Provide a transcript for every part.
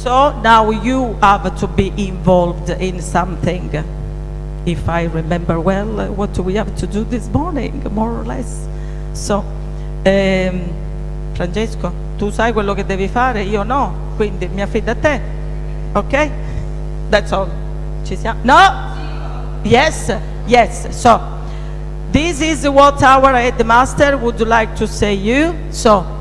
So now you have to be involved in something. If I remember well, what we have to do this morning, more or less. So, Francesco, tu sai quello che devi fare, io no, quindi mi affido a te, ok? That's all. Ci siamo? No? Yes, yes. So, this is what our headmaster would like to say you. So,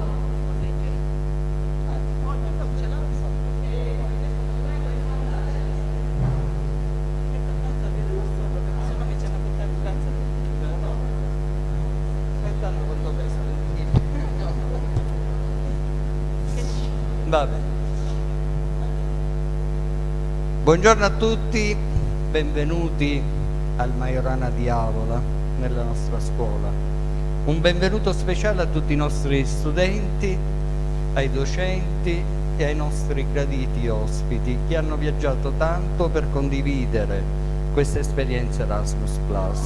Vabbè. Buongiorno a tutti, benvenuti al Majorana di Avola, nella nostra scuola. Un benvenuto speciale a tutti i nostri studenti, ai docenti e ai nostri graditi ospiti che hanno viaggiato tanto per condividere questa esperienza Erasmus Plus.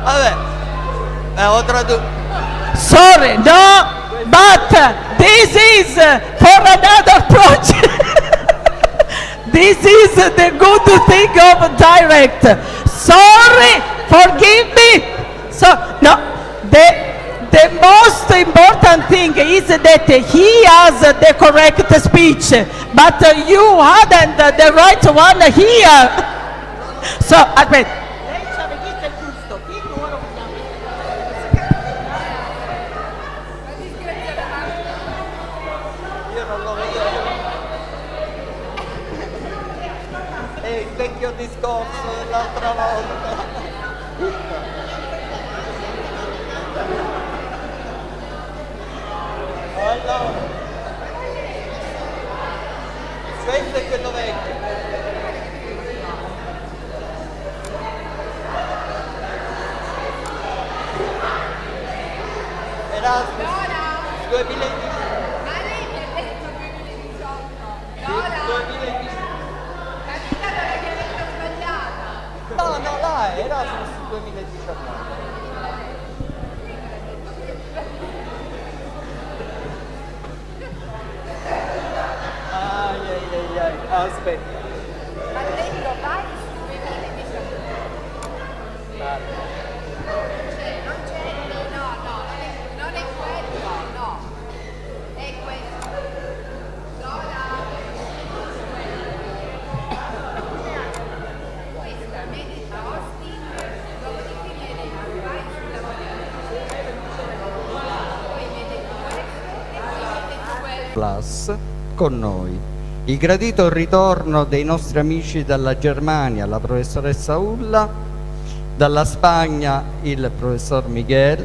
Vabbè, ho tradotto. sorry, no, but this is for another project. This is the good thing of direct. Sorry, forgive me. So, no, the most important thing is that he has the correct speech, but you hadn't the right one here. So, aspetta. Il vecchio discorso dell'altra volta. Allora, questo è quello vecchio. Erasmus 2018. No, là è Erasmus 2019. Aspetta. Ma detto vai su 2019. Cioè, non c'è, no, non è quello, no. È questo. Questa, medita hosting, dopodiché viene vai sulla poi vedete questo e poi vedete quello. Plus con noi. Il gradito ritorno dei nostri amici dalla Germania, la professoressa Ulla, dalla Spagna il professor Miguel,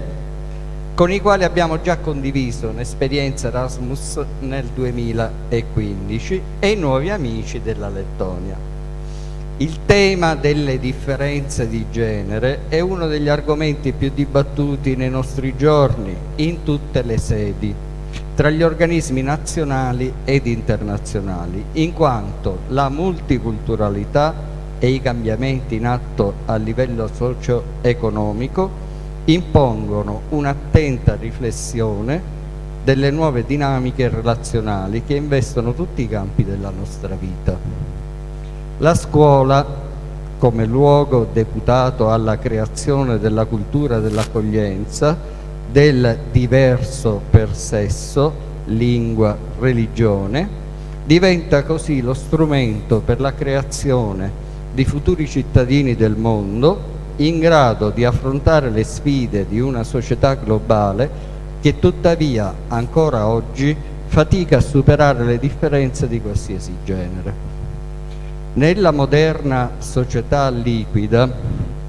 con i quali abbiamo già condiviso un'esperienza Erasmus nel 2015, e i nuovi amici della Lettonia. Il tema delle differenze di genere è uno degli argomenti più dibattuti nei nostri giorni, in tutte le sedi, tra gli organismi nazionali ed internazionali, in quanto la multiculturalità e i cambiamenti in atto a livello socio-economico impongono un'attenta riflessione delle nuove dinamiche relazionali che investono tutti i campi della nostra vita. La scuola, come luogo deputato alla creazione della cultura dell'accoglienza, del diverso per sesso, lingua, religione, diventa così lo strumento per la creazione di futuri cittadini del mondo in grado di affrontare le sfide di una società globale che tuttavia ancora oggi fatica a superare le differenze di qualsiasi genere. Nella moderna società liquida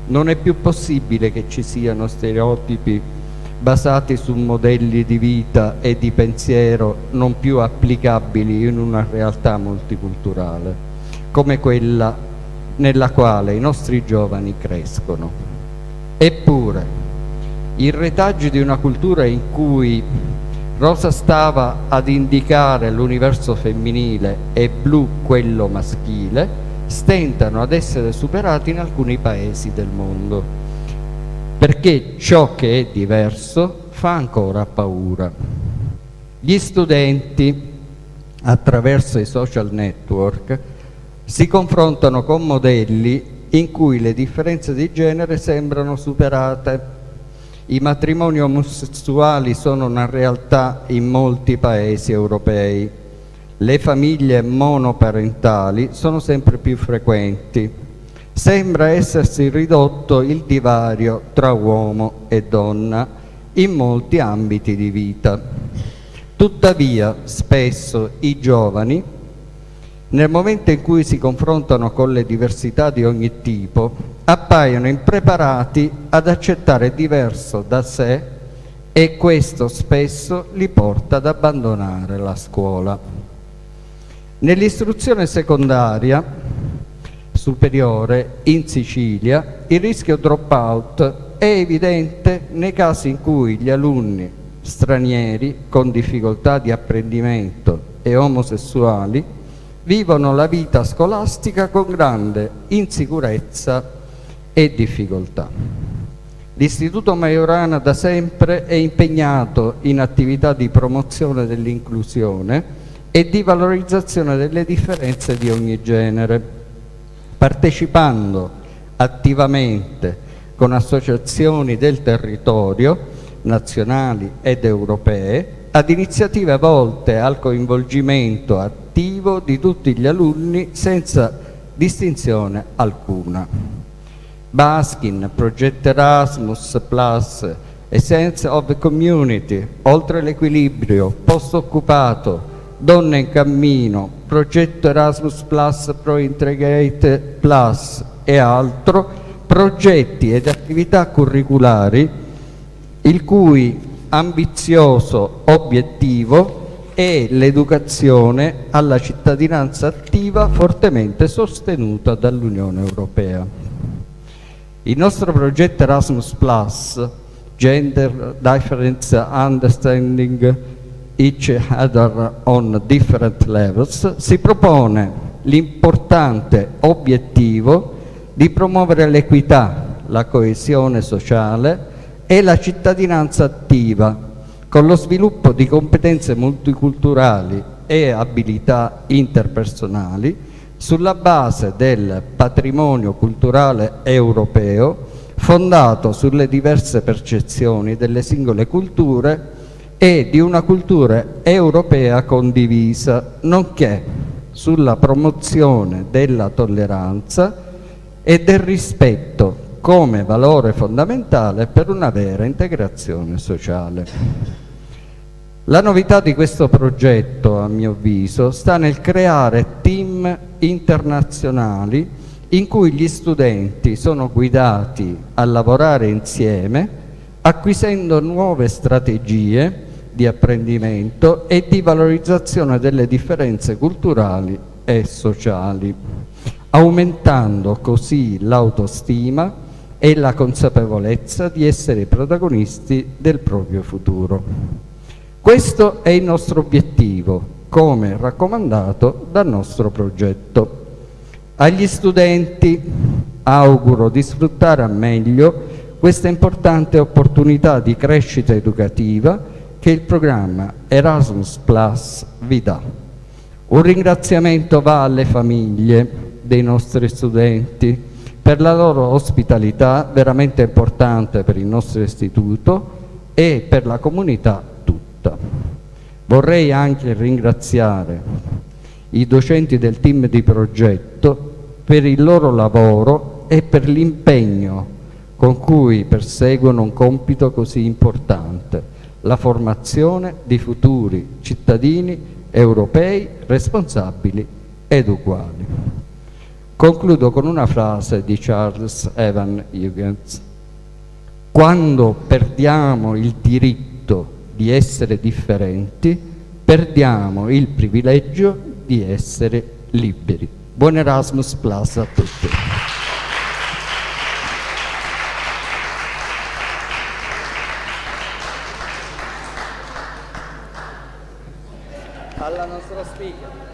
non è più possibile che ci siano stereotipi basati su modelli di vita e di pensiero non più applicabili in una realtà multiculturale, come quella nella quale i nostri giovani crescono. Eppure, i retaggi di una cultura in cui rosa stava ad indicare l'universo femminile e blu quello maschile, stentano ad essere superati in alcuni paesi del mondo. perché ciò che è diverso fa ancora paura. Gli studenti, attraverso i social network, si confrontano con modelli in cui le differenze di genere sembrano superate. I matrimoni omosessuali sono una realtà in molti paesi europei. Le famiglie monoparentali sono sempre più frequenti. Sembra essersi ridotto il divario tra uomo e donna in molti ambiti di vita. Tuttavia, spesso i giovani, nel momento in cui si confrontano con le diversità di ogni tipo, appaiono impreparati ad accettare il diverso da sé e questo spesso li porta ad abbandonare la scuola. Nell'istruzione secondaria superiore in Sicilia il rischio dropout è evidente nei casi in cui gli alunni stranieri con difficoltà di apprendimento e omosessuali vivono la vita scolastica con grande insicurezza e difficoltà. L'Istituto Majorana da sempre è impegnato in attività di promozione dell'inclusione e di valorizzazione delle differenze di ogni genere, partecipando attivamente con associazioni del territorio, nazionali ed europee, ad iniziative volte al coinvolgimento attivo di tutti gli alunni senza distinzione alcuna. Baskin, progetto ERASMUS Plus, Essence of the Community, Oltre l'equilibrio, Posto occupato, Donne in cammino, progetto ERASMUS Plus Pro Integrate Plus e altro, progetti ed attività curriculari il cui ambizioso obiettivo è l'educazione alla cittadinanza attiva fortemente sostenuta dall'Unione Europea. Il nostro progetto ERASMUS Plus, Gender Difference Understanding Each Other on Different Levels, si propone l'importante obiettivo di promuovere l'equità, la coesione sociale e la cittadinanza attiva, con lo sviluppo di competenze multiculturali e abilità interpersonali sulla base del patrimonio culturale europeo fondato sulle diverse percezioni delle singole culture e di una cultura europea condivisa, nonché sulla promozione della tolleranza e del rispetto come valore fondamentale per una vera integrazione sociale. La novità di questo progetto, a mio avviso, sta nel creare team internazionali in cui gli studenti sono guidati a lavorare insieme, acquisendo nuove strategie di apprendimento e di valorizzazione delle differenze culturali e sociali, aumentando così l'autostima e la consapevolezza di essere i protagonisti del proprio futuro. Questo è il nostro obiettivo, come raccomandato dal nostro progetto. Agli studenti auguro di sfruttare al meglio questa importante opportunità di crescita educativa che il programma ERASMUS Plus vi dà. Un ringraziamento va alle famiglie dei nostri studenti per la loro ospitalità veramente importante per il nostro istituto e per la comunità tutta. Vorrei anche ringraziare i docenti del team di progetto per il loro lavoro e per l'impegno con cui perseguono un compito così importante, la formazione di futuri cittadini europei responsabili ed uguali. Concludo con una frase di Charles Evan Huygens: quando perdiamo il diritto di essere differenti, perdiamo il privilegio di essere liberi. Buon Erasmus Plus a tutti. Alla nostra speaker.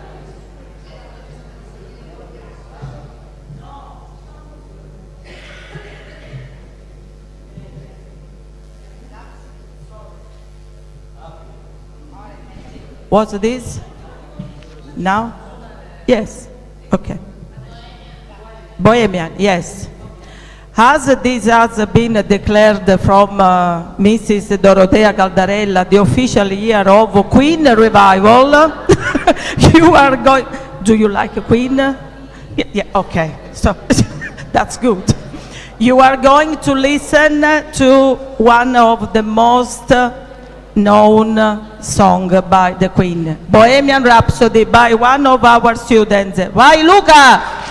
What's this? Now? Yes. Okay. Bohemian, yes. As this has been declared from Mrs. Dorotea Caldarella, the official year of Queen Revival, you are going... Do you like Queen? Yeah, okay. So that's good. You are going to listen to one of the most known song by the Queen, Bohemian Rhapsody, by one of our students. Vai Luca!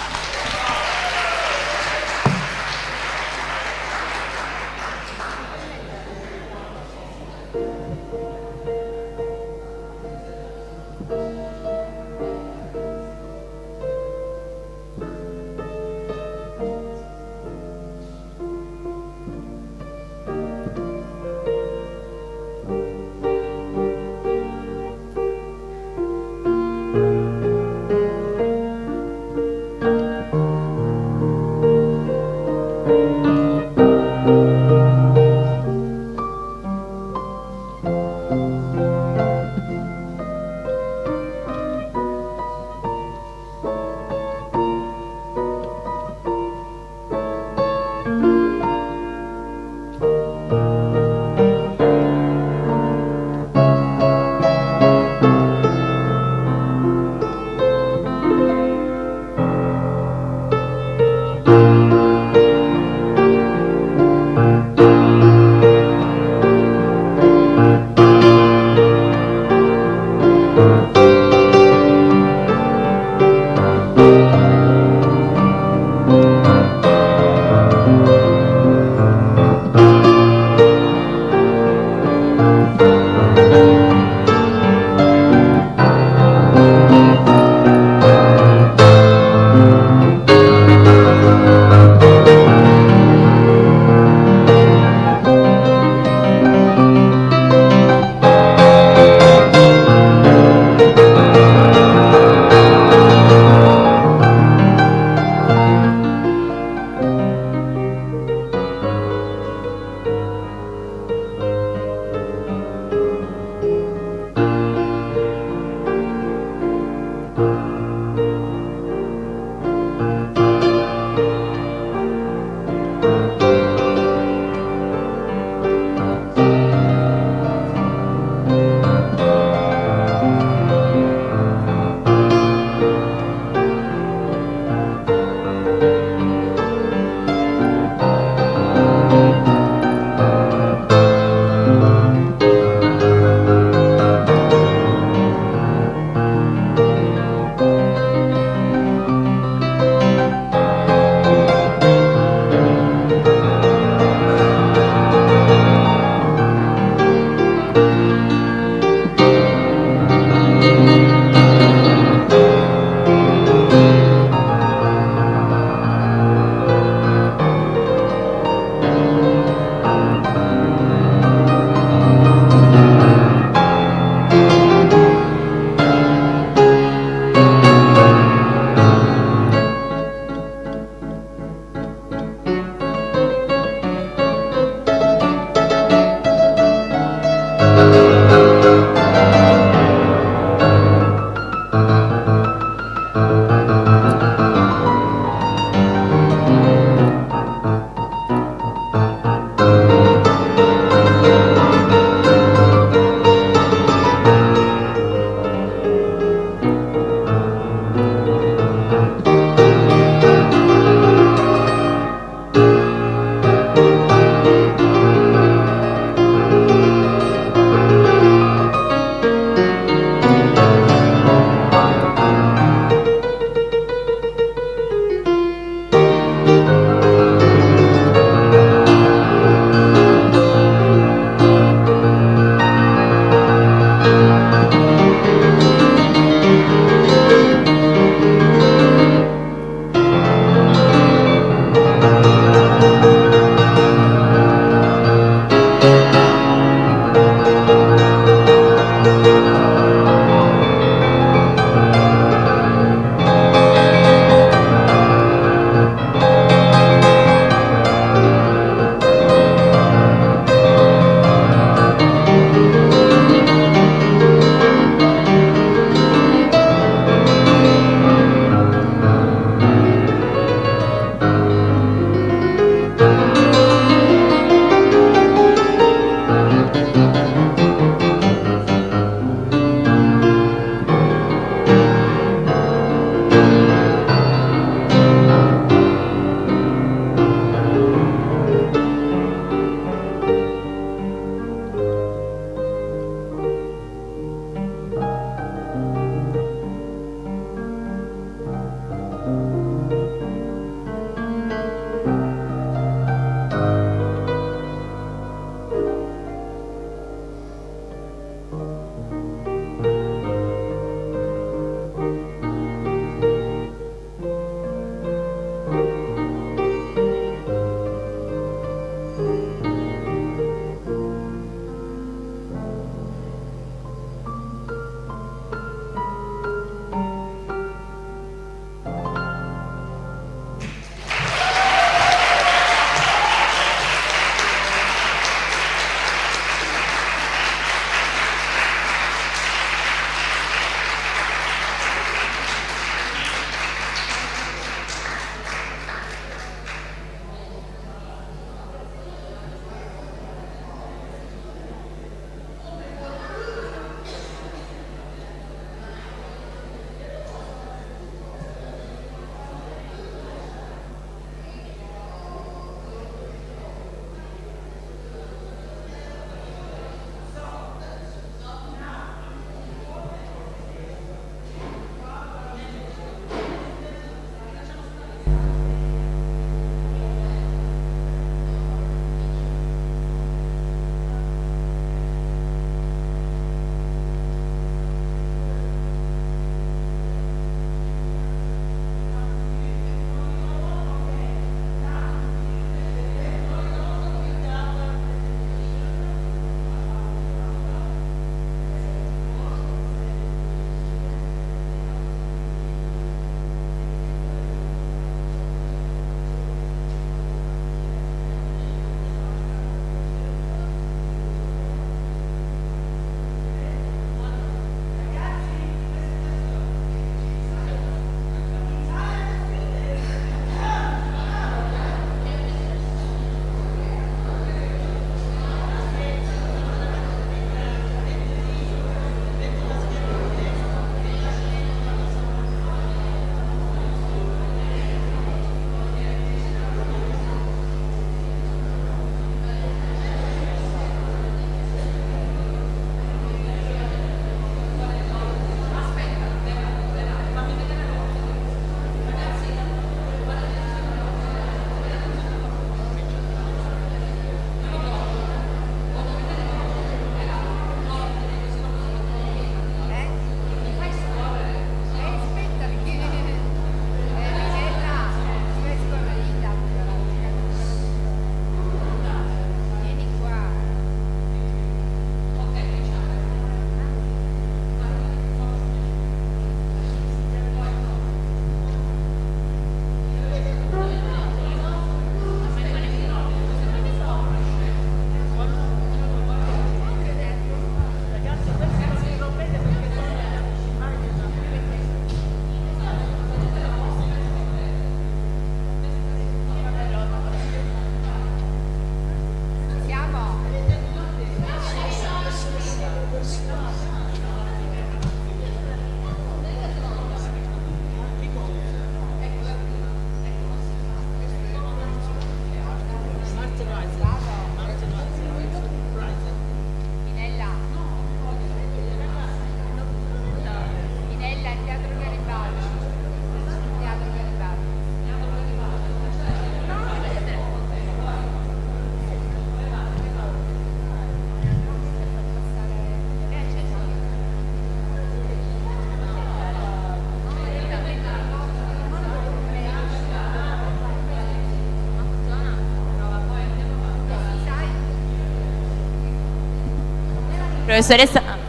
Professoressa.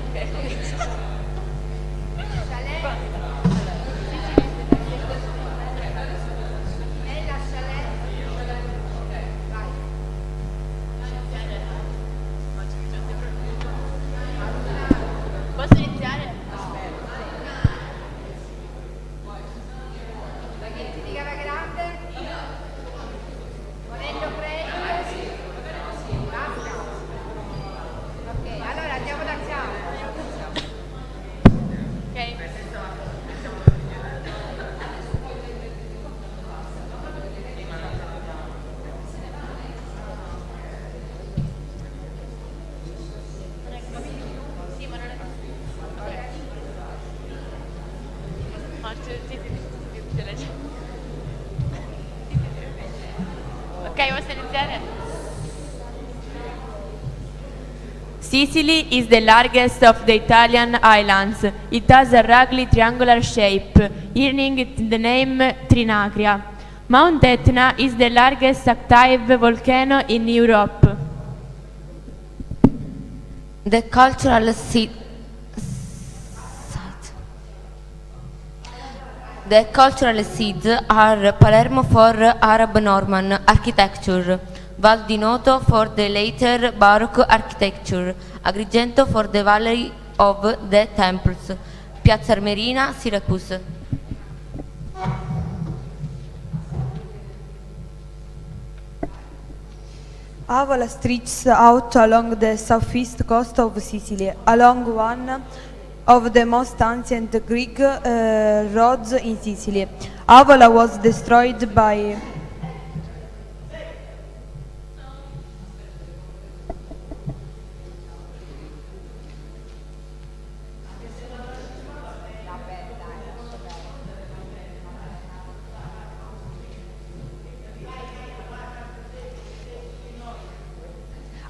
Posso iniziare? Ok, posso iniziare? Sicily is the largest of the Italian islands. It has a rugged triangular shape, earning it the name Trinacria. Mount Etna is the largest active volcano in Europe. The cultural seat. The cultural seeds are Palermo for Arab Norman architecture, Val di Noto for the later Baroque architecture, Agrigento for the Valley of the Temples, Piazza Armerina, Syracuse. Avola stretches out along the southeast coast of Sicily, along one of the most ancient Greek roads in Sicily. Avola was destroyed by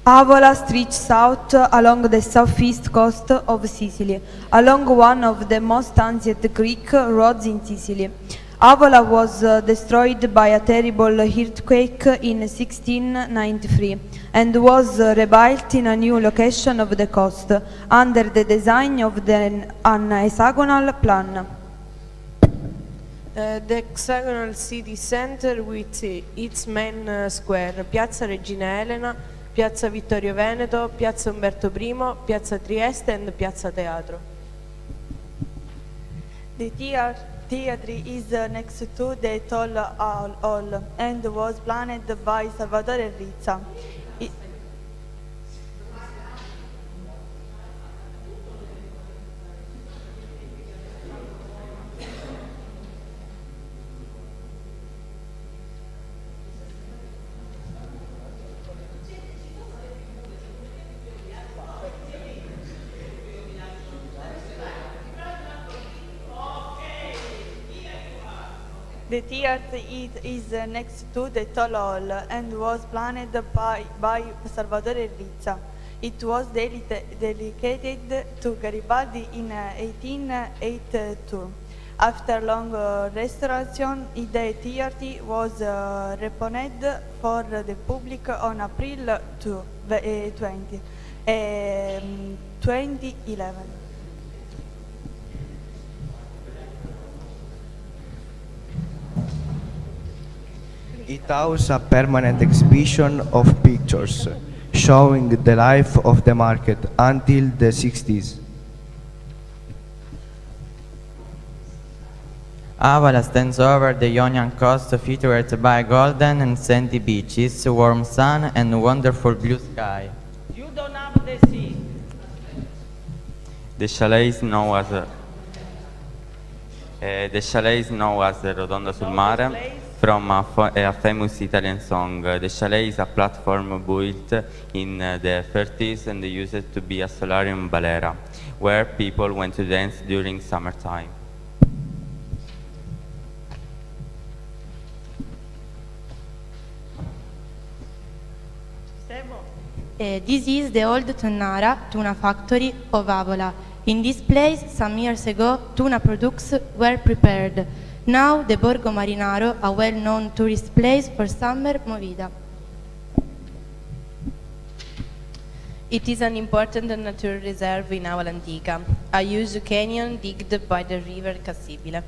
Avola stretches out along the southeast coast of Sicily, along one of the most ancient Greek roads in Sicily. Avola was destroyed by a terrible earthquake in 1693 and was rebuilt in a new location of the coast under the design of an hexagonal plan. The hexagonal city center with its main square, Piazza Regina Elena, Piazza Vittorio Veneto, Piazza Umberto I, Piazza Trieste and Piazza Teatro. The theatre is next to the toll hall and was planned by Salvatore Rizza. The theatre is next to the toll hall and was planned by Salvatore Rizza. It was dedicated to Garibaldi in 1882. After long restoration, the theatre was reopened for the public on April 20, 2011. It housed a permanent exhibition of pictures showing the life of the market until the 60s. Avola stands over the Ionian coast, featured by golden and sandy beaches, warm sun and wonderful blue sky. You don't have the sea. The chalet is known as Rotonda sul Mare, from a famous Italian song. The chalet is a platform built in the 30s and used to be a solarium balera, where people went to dance during summertime. This is the old Tonnara tuna factory of Avola. In this place, some years ago, tuna products were prepared. Now, the Borgo Marinaro, a well-known tourist place for summer movida. It is an important natural reserve in Avola Antica, a huge canyon digged by the river Cassibile.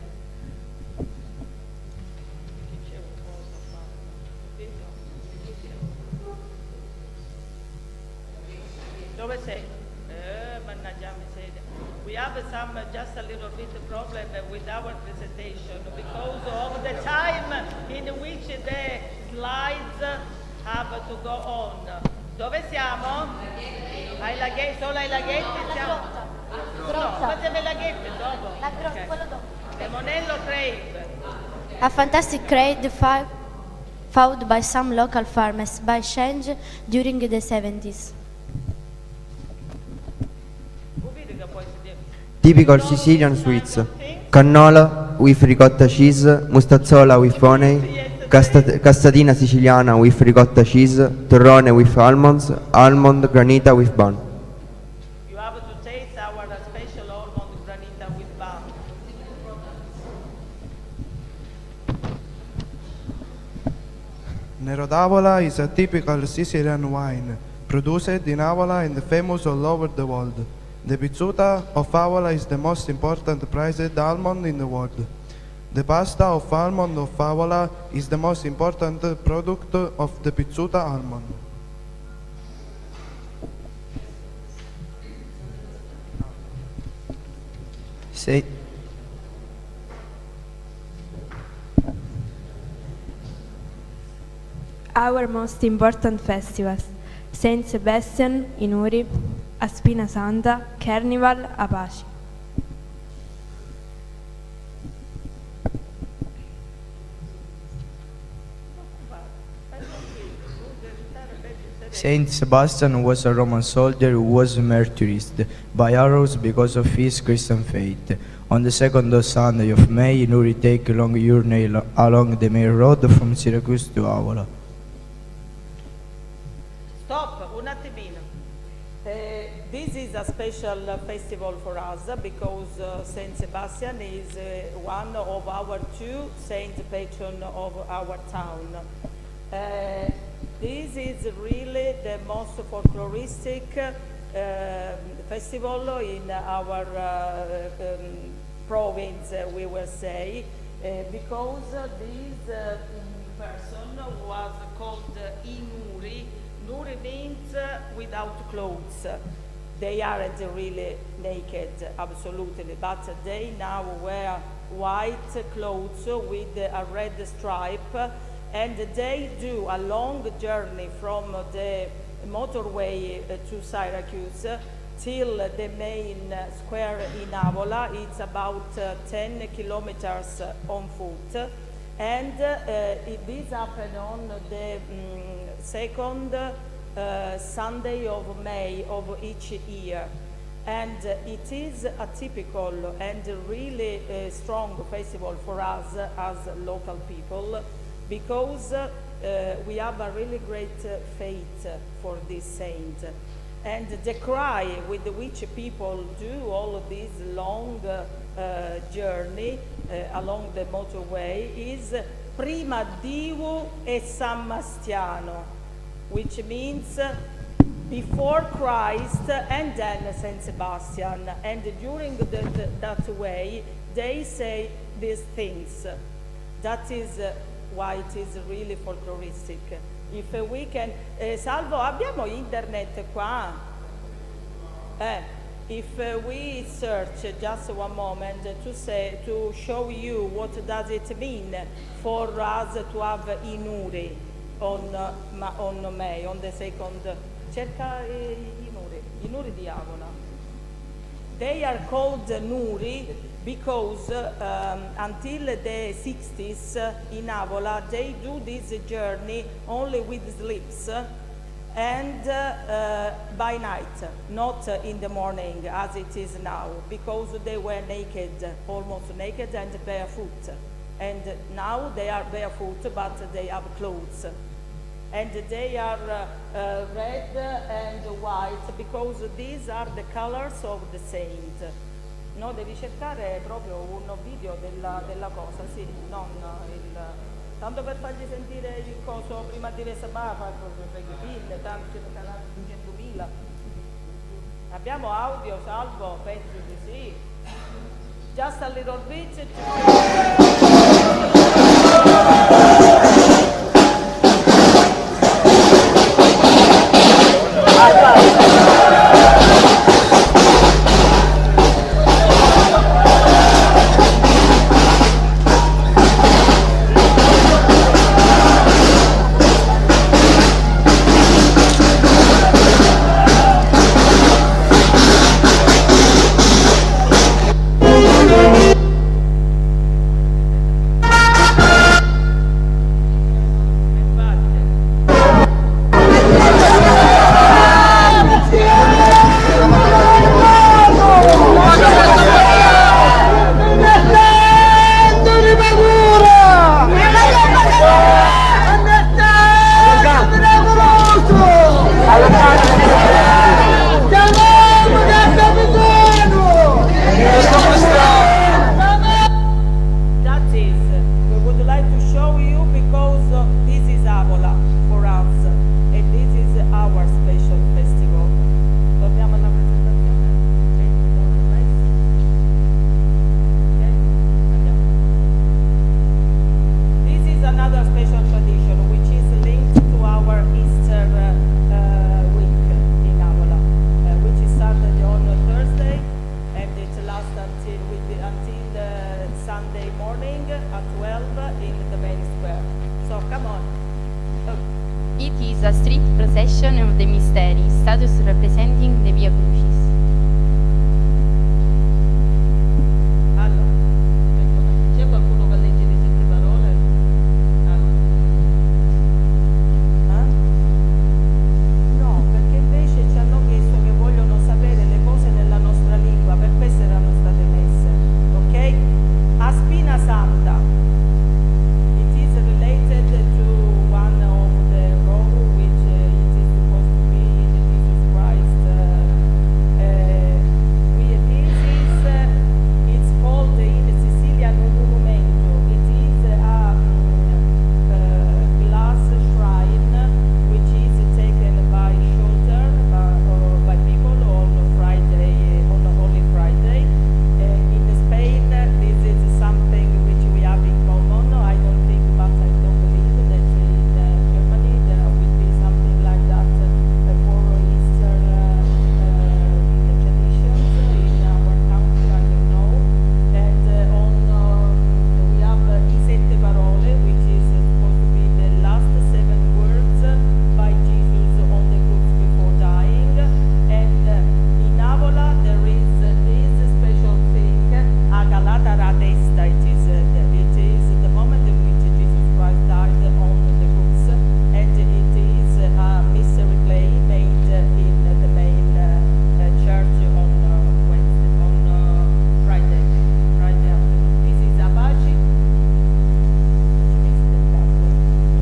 Dove sei? Mannaggia miseria. We have some just a little bit problem with our presentation because of the time in which the slides have to go on. Dove siamo? Ai laghetti, solo ai laghetti siamo? No, facciamo i laghetti dopo. La grotta, Ok. quello dopo. E Monello Crave. A fantastic crate found by some local farmers by change during the 70s. Typical Sicilian sweets. Cannola with ricotta cheese, mustazzola with honey, castatina siciliana with ricotta cheese, torrone with almonds, almond granita with bun. You have to taste our special almond granita with bun. Nero d'Avola is a typical Sicilian wine, produced in Avola and famous all over the world. The pizzuta of Avola is the most important prized almond in the world. The pasta of almond of Avola is the most important product of the pizzuta almond. Our most important festivals: Saint Sebastian in Uri, a Spina Santa, Carnival, Apache. Saint Sebastian was a Roman soldier who was martyrized by arrows because of his Christian faith. On the second Sunday of May, Nuri take a long journey along the main road from Syracuse to Avola. Stop, un attimino. This is a special festival for us because Saint Sebastian is one of our two saint patron of our town. This is really the most folkloristic festival in our province, we will say, because this person was called Inuri. Nuri means without clothes. They aren't really naked, absolutely, but they now wear white clothes with a red stripe, and they do a long journey from the motorway to Syracuse till the main square in Avola. It's about 10 kilometers on foot, and this happened on the second Sunday of May of each year. And it is a typical and really strong festival for us as local people, because we have a really great faith for this saint. And the cry with which people do all of this long journey along the motorway is Prima Divu e San Mastiano, which means before Christ and then Saint Sebastian. And during that way, they say these things. That is why it is really folkloristic. If we can, Salvo, abbiamo internet qua? If we search just one moment to show you what does it mean for us to have Inuri on May, on the second, cerca Inuri di Avola. They are called Nuri because until the 60s in Avola, they do this journey only with slips and by night, not in the morning as it is now, because they were naked, almost naked and barefoot. And now they are barefoot, but they have clothes. And they are red and white because these are the colors of the saint. No, devi cercare proprio un video della cosa, sì, non il... Tanto per fargli sentire il coso prima di Resabà, tanto ce ne saranno 100.000. Abbiamo audio, Salvo? Penso di sì. Just a little bit.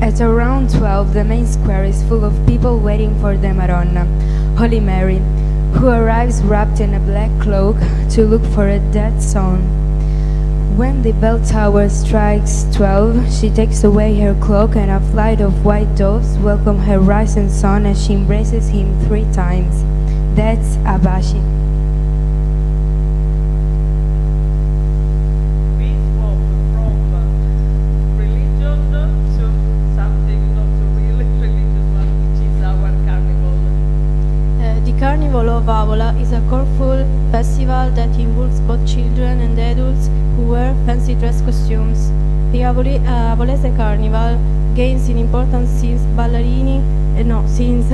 At around 12, the main square is full of people waiting for the Madonna, Holy Mary, who arrives wrapped in a black cloak to look for a dead son. When the bell tower strikes 12, she takes away her cloak and a flight of white doves welcome her rising son as she embraces him 3 times. That's Abashi. Carnival of Avola is a colorful festival that involves both children and adults who wear fancy dress costumes. The Avolese Carnival gains in importance since since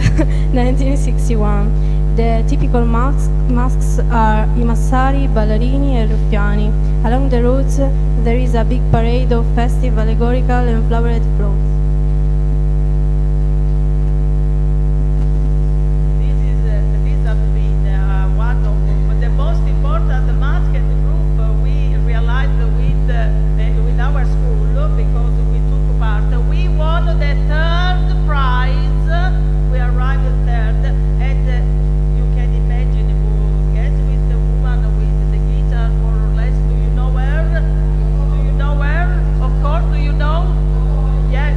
1961. The typical masks are i massari, ballerini and ruffiani. Along the routes there is a big parade of festive, allegorical and flowered floats. Of course, do you know? Yeah,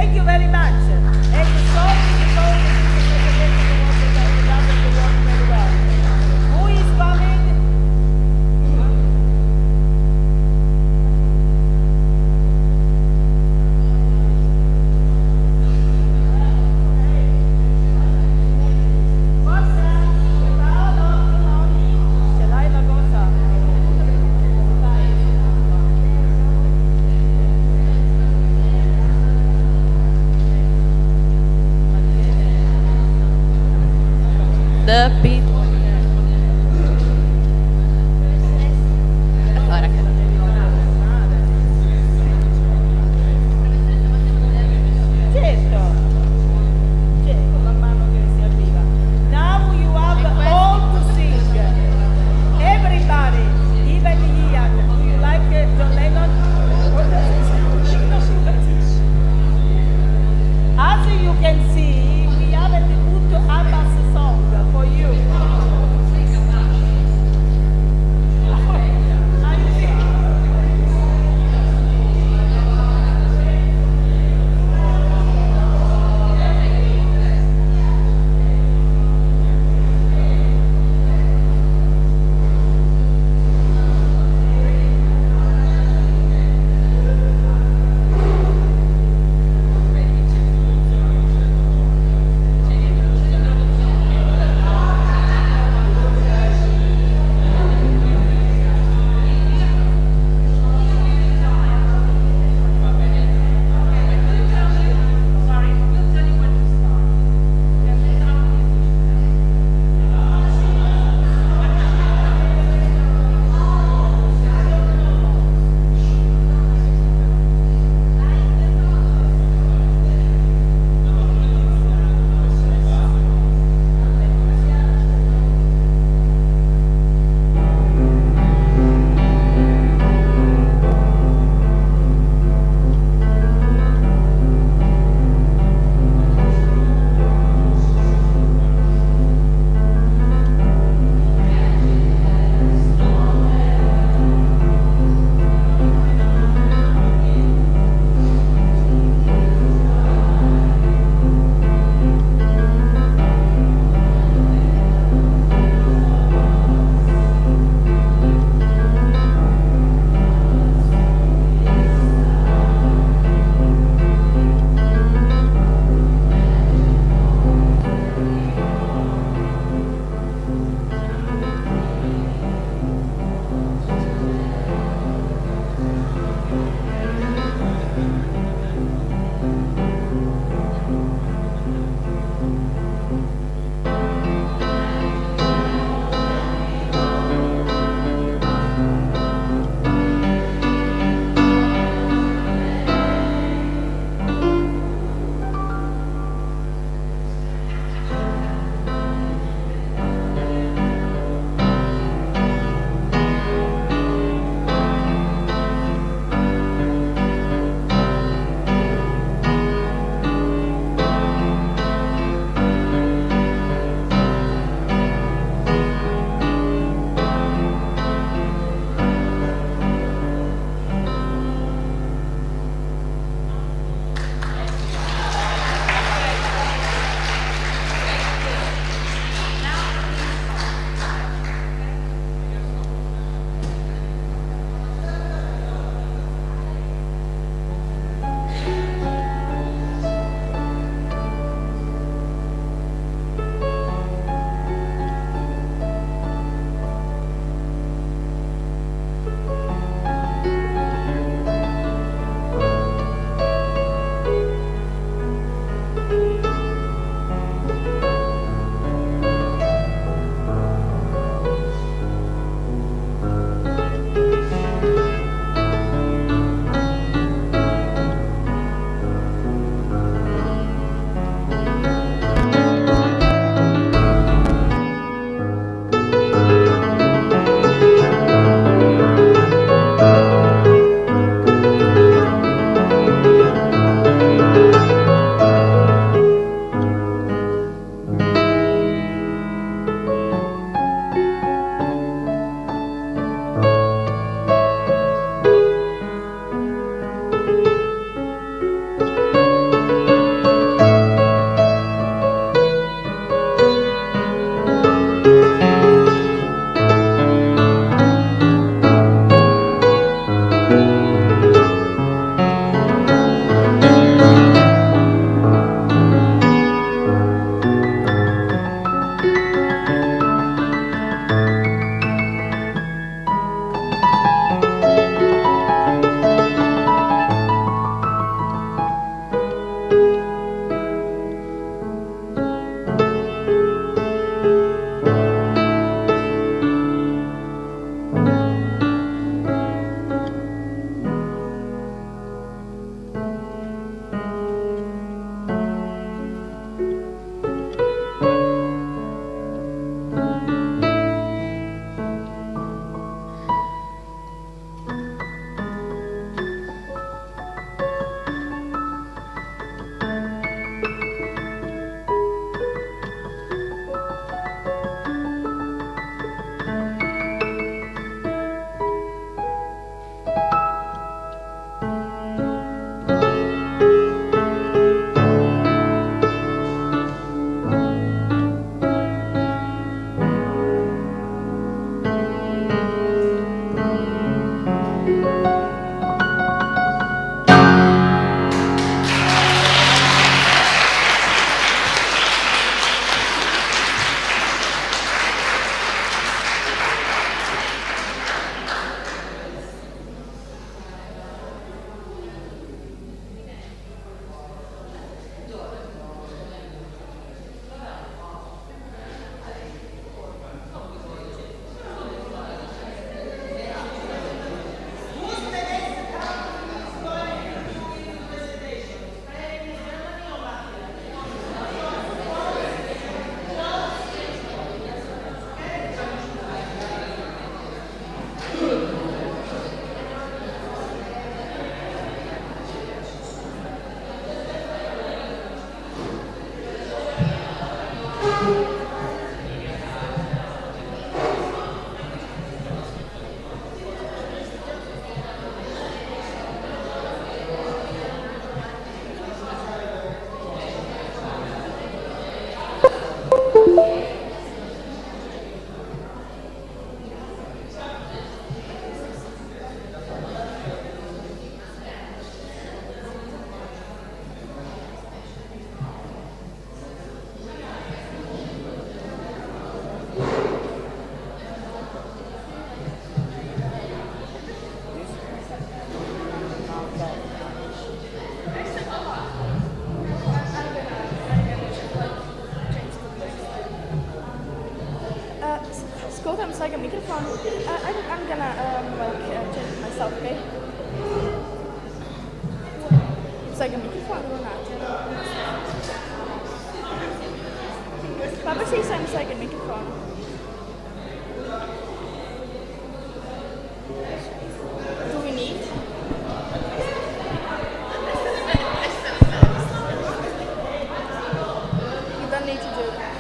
Thank you very much. And sorry because this is the presentation that doesn't work very well. Who is coming? Ce l'hai la cosa? Scoot, I'm like a microphone. I'm gonna change it myself, okay? It's like a microphone or not? Papa says I'm like a microphone. Do we need? You don't need to do that.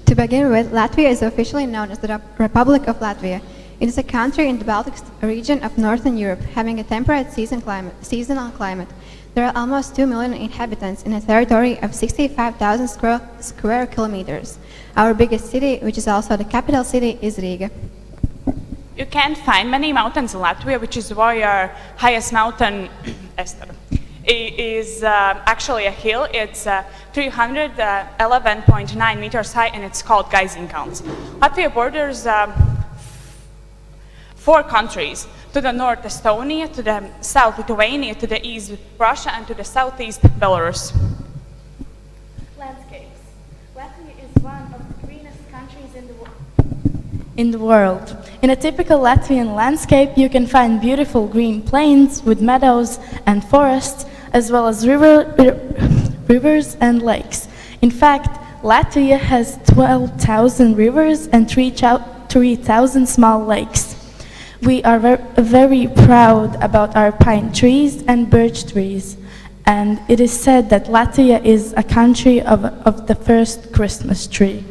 To begin with, Latvia is officially known as the Republic of Latvia. It is a country in the Baltic region of Northern Europe, having a temperate seasonal climate. There are almost 2 million inhabitants in a territory of 65,000 square kilometers. Our biggest city, which is also the capital city, is Riga. You can't find many mountains in Latvia, which is why our highest mountain, Esther, is actually a hill. It's 311.9 meters high, and it's called Gaiziņkalns. Latvia borders 4 countries. To the north, Estonia, to the south, Lithuania, to the east, Russia, and to the southeast, Belarus. Landscapes. Latvia is one of the greenest countries in the world. In a typical Latvian landscape, you can find beautiful green plains with meadows and forests, as well as rivers and lakes. In fact, Latvia has 12,000 rivers and 3,000 small lakes. We are very proud about our pine trees and birch trees, and it is said that Latvia is a country of the first Christmas tree.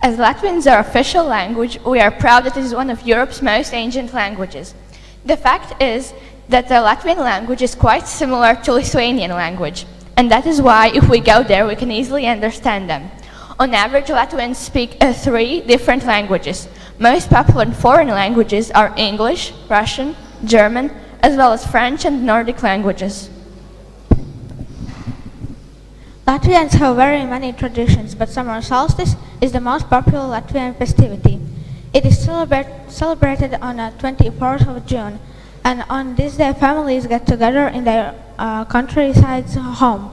As Latvian is our official language, we are proud that it is one of Europe's most ancient languages. The fact is that the Latvian language is quite similar to Lithuanian language, and that is why if we go there we can easily understand them. On average, Latvians speak 3 different languages. Most popular foreign languages are English, Russian, German, as well as French and Nordic languages. Latvians have very many traditions, but summer solstice is the most popular Latvian festivity. It is celebrated on the 24th of June, and on this day families get together in their countryside's home.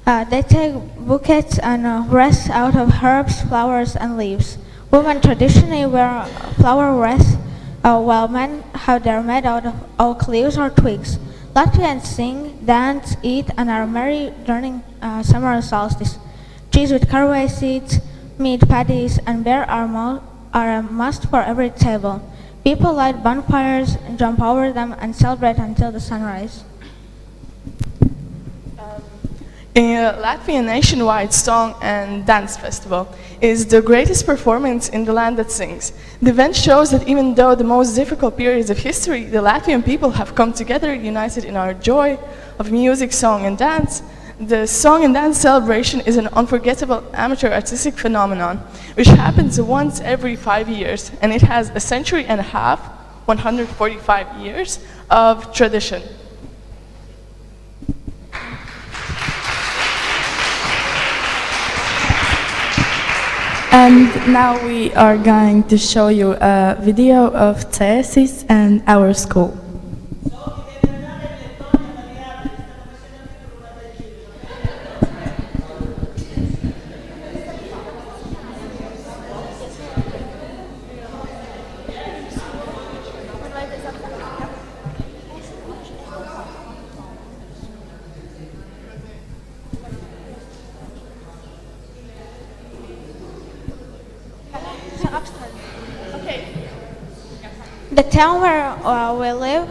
They take bouquets and wreaths out of herbs, flowers, and leaves. Women traditionally wear flower wreaths, while men have their made out of oak leaves or twigs. Latvians sing, dance, eat, and are merry during summer solstice. Cheese with caraway seeds, meat patties, and beer are a must for every table. People light bonfires, jump over them, and celebrate until the sunrise. Latvian nationwide song and dance festival is the greatest performance in the land that sings. The event shows that even though the most difficult periods of history, the Latvian people have come together, united in our joy of music, song, and dance. The song and dance celebration is an unforgettable amateur artistic phenomenon, which happens once every 5 years, and it has a century and a half, 145 years of tradition. And now we are going to show you a video of Thesis and our school. The town where we live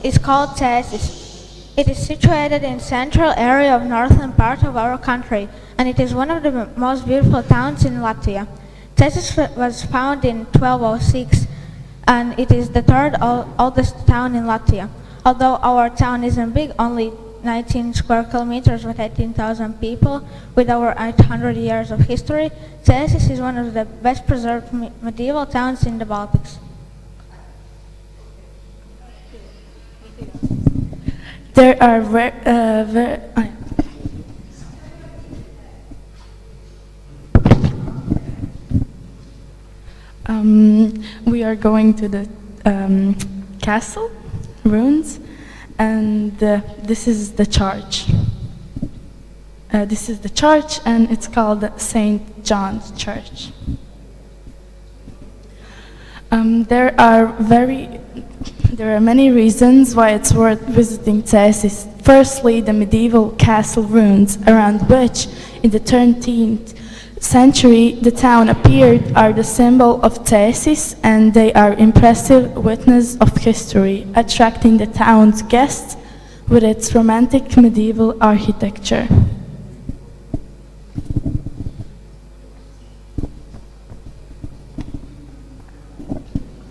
is called Thesis. It is situated in central area of northern part of our country, and it is one of the most beautiful towns in Latvia. Thesis was founded in 1206, and it is the third oldest town in Latvia. Although our town isn't big, only 19 square kilometers with 18,000 people, with over 800 years of history, Thesis is one of the best preserved medieval towns in the Baltics. There are we are going to the castle ruins, and this is the church. This is the church, and it's called St. John's Church. There are many reasons why it's worth visiting Thesis. Firstly, the medieval castle ruins, around which, in the 13th century, the town appeared, are the symbol of Thesis, and they are impressive witness of history, attracting the town's guests with its romantic medieval architecture.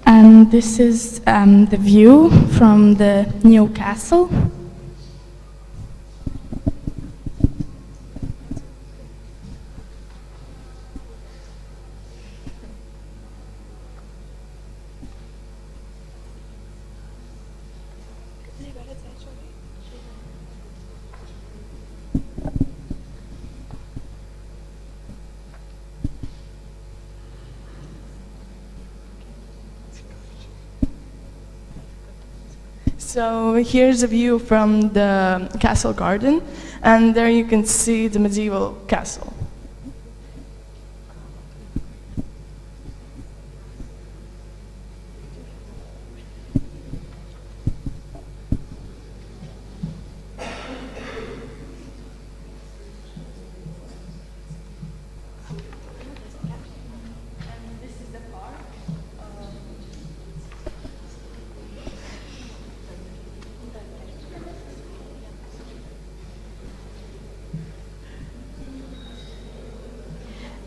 And this is the view from the new castle. So here's a view from the castle garden, and there you can see the medieval castle.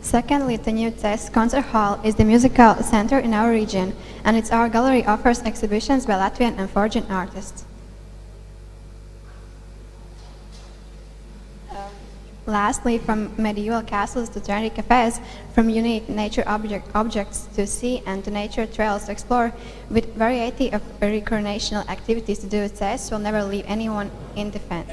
Secondly, the new Thesis Concert Hall is the musical center in our region, and its art gallery offers exhibitions by Latvian and foreign artists. Lastly, from medieval castles to trendy cafes, from unique nature objects to see and to nature trails to explore, with variety of recreational activities to do, Thesis will never leave anyone indifferent.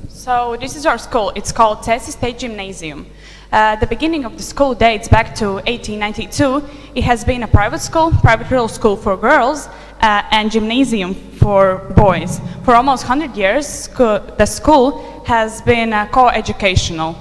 So this is our school. It's called Thesis State Gymnasium. The beginning of the school dates back to 1892. It has been a private school, private rural school for girls, and gymnasium for boys. For almost 100 years, the school has been co-educational.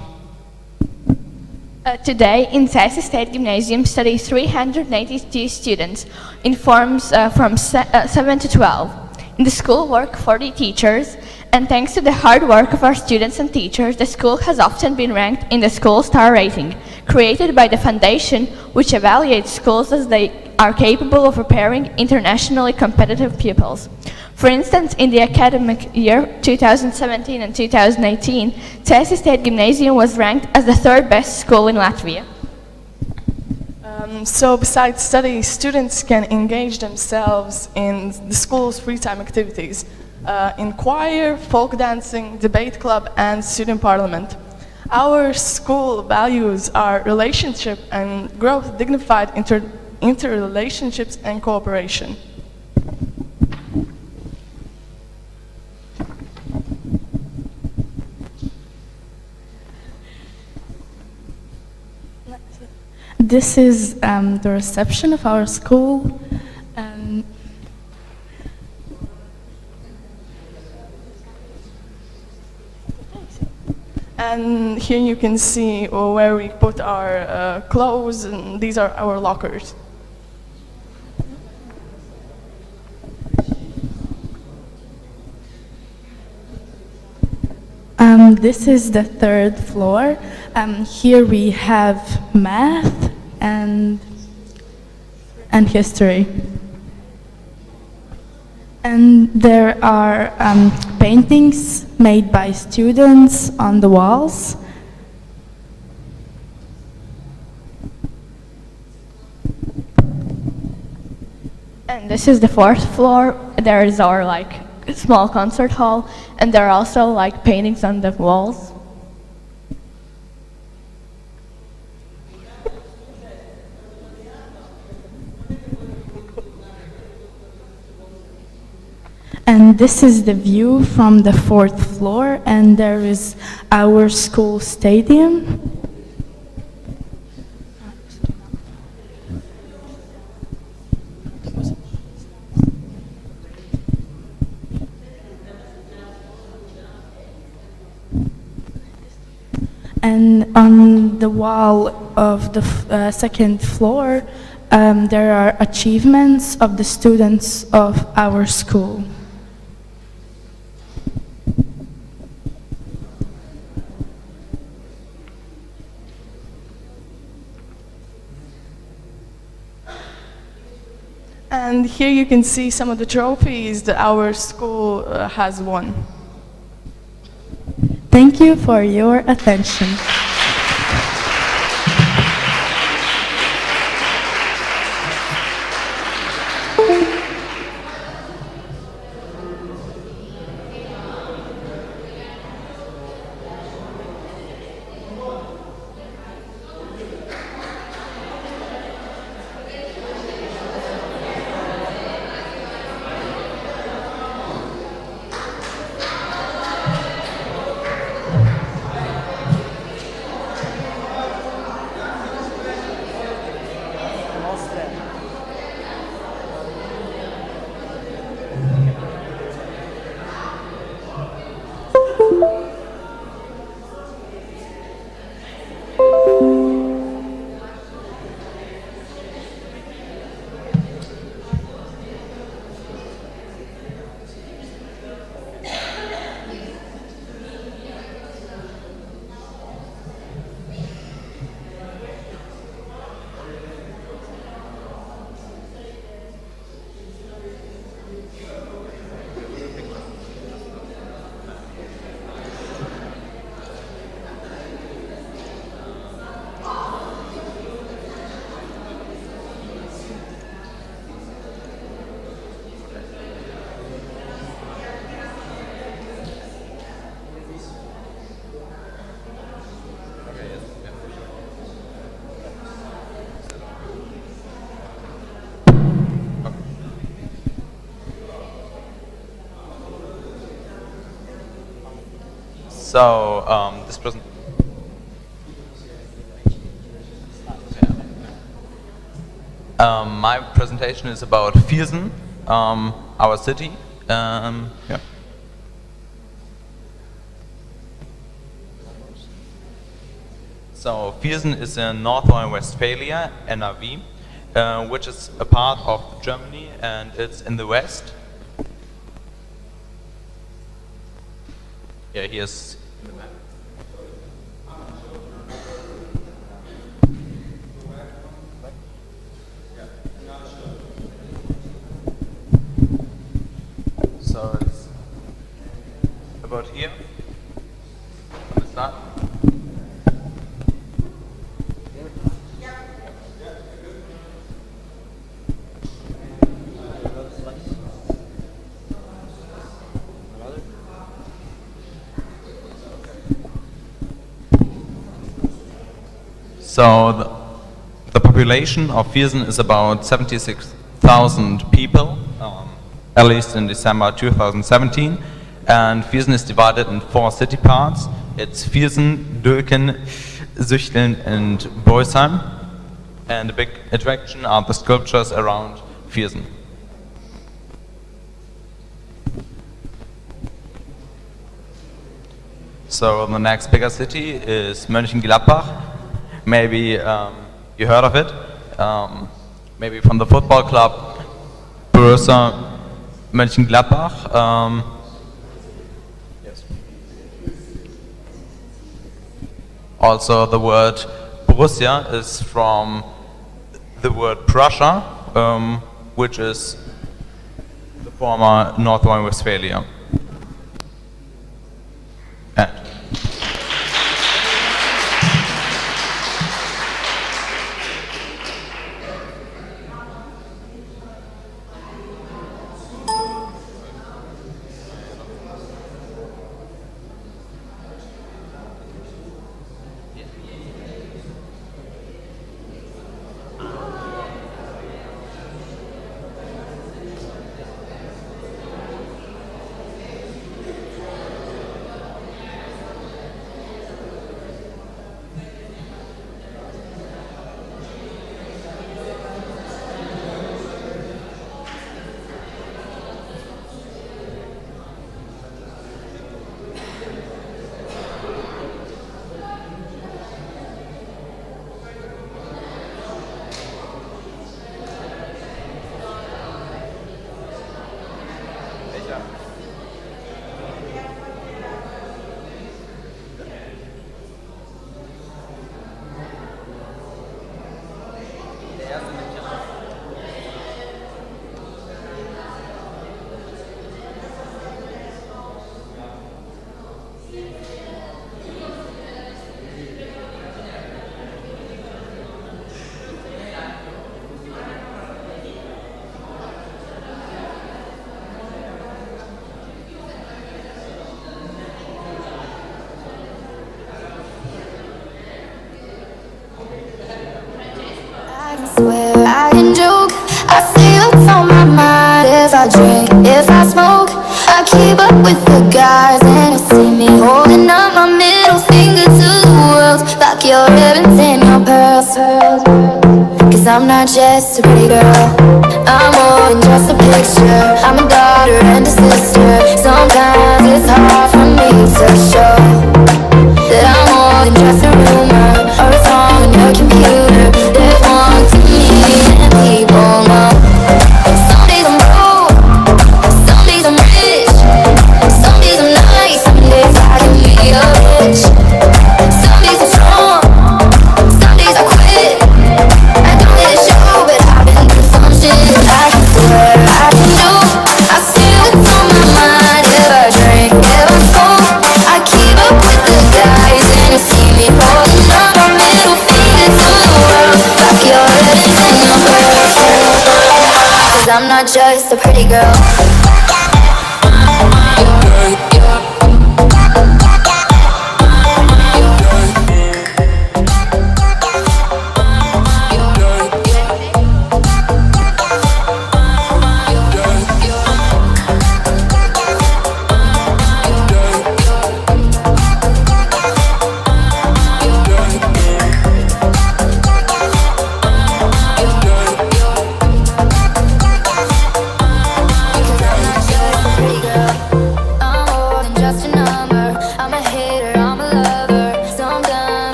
Today, in Sassy State Gymnasium study 382 students in forms from 7 to 12. In the school work 40 teachers, and thanks to the hard work of our students and teachers, the school has often been ranked in the School Star Rating, created by the foundation, which evaluates schools as they are capable of preparing internationally competitive pupils. For instance, in the academic year 2017 and 2018, Sassy State Gymnasium was ranked as the third best school in Latvia. So besides study, students can engage themselves in the school's free time activities, in choir, folk dancing, debate club, and student parliament. Our school values are relationship and growth, dignified interrelationships and cooperation. This is the reception of our school. And here you can see where we put our clothes, and these are our lockers. This is the third floor. Here we have math and history. And there are paintings made by students on the walls. And this is the fourth floor. There is our small concert hall, and there are also paintings on the walls. And this is the view from the fourth floor, and there is our school stadium. And on the wall of the second floor, there are achievements of the students of our school. And here you can see some of the trophies that our school has won. Thank you for your attention. So my presentation is about Viersen, our city. Yeah. So Viersen is in North Rhine-Westphalia, NRW, which is a part of Germany, and it's in the west. Yeah, here's the map. So it's about here. On the start. So the population of Viersen is about 76,000 people, at least in December 2017. And Viersen is divided in 4 city parts. It's Viersen, Dülken, Süchteln, and Boisheim. And the big attraction are the sculptures around Viersen. So the next bigger city is Mönchengladbach. Maybe you heard of it. Maybe from the football club Borussia Mönchengladbach. Yes. Also, the word Borussia is from the word Prussia, which is the former North Rhine-Westphalia. Swear I can joke, I say what's on my mind. If I drink, if I smoke, I keep up with the guys. And you see me holding up my middle finger to the world. Like your ribbons and your pearls. Cause I'm not just a pretty girl, I'm more than just a picture. I'm a daughter and a sister. Sometimes it's hard for me to show that I'm more than just a rumor or a song on your computer. There's more to me than people know. Some days I'm broke, some days I'm rich, some days I'm nice, some days I can be a bitch. Some days I'm strong, some days I quit. I don't let it show, but I've been through some shit. I can swear I can do, I see what's on my mind. If I drink, if I smoke, I keep up with the guys. And you see me holding up my middle finger to the world. Like your ribbons and your pearls. Cause I'm not just a pretty girl.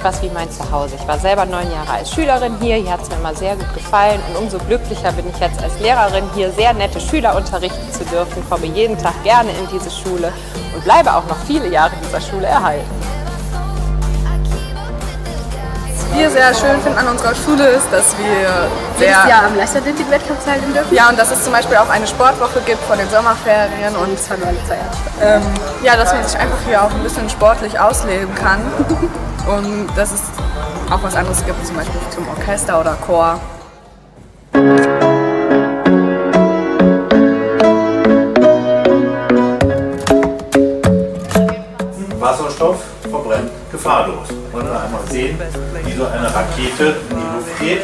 was wie mein Zuhause. Ich war selber 9 Jahre als Schülerin hier hat es mir immer sehr gut gefallen und umso glücklicher bin ich jetzt als Lehrerin hier sehr nette Schüler unterrichten zu dürfen, komme jeden Tag gerne in diese Schule und bleibe auch noch viele Jahre dieser Schule erhalten. Was wir sehr schön finden an unserer Schule ist, dass wir jedes Jahr am Leichtathletik-Wettkampf teilnehmen dürfen. Ja, und dass es zum Beispiel auch eine Sportwoche gibt vor den Sommerferien und ja, dass man sich einfach hier auch ein bisschen sportlich ausleben kann und dass es auch was anderes gibt, zum Beispiel zum Orchester oder Chor. Wasserstoff verbrennt gefahrlos. Wollen wir einmal sehen, wie so eine Rakete in die Luft geht.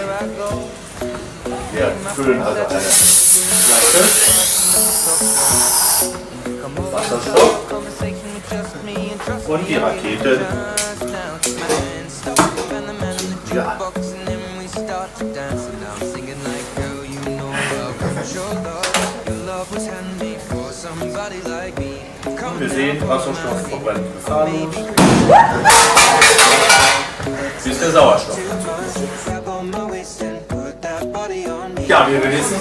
Wir füllen also eine Flasche Wasserstoff und die Rakete zünden wir an. Wir sehen, Wasserstoff verbrennt gefahrlos. Wie ist der Sauerstoff? Ja, wir wissen,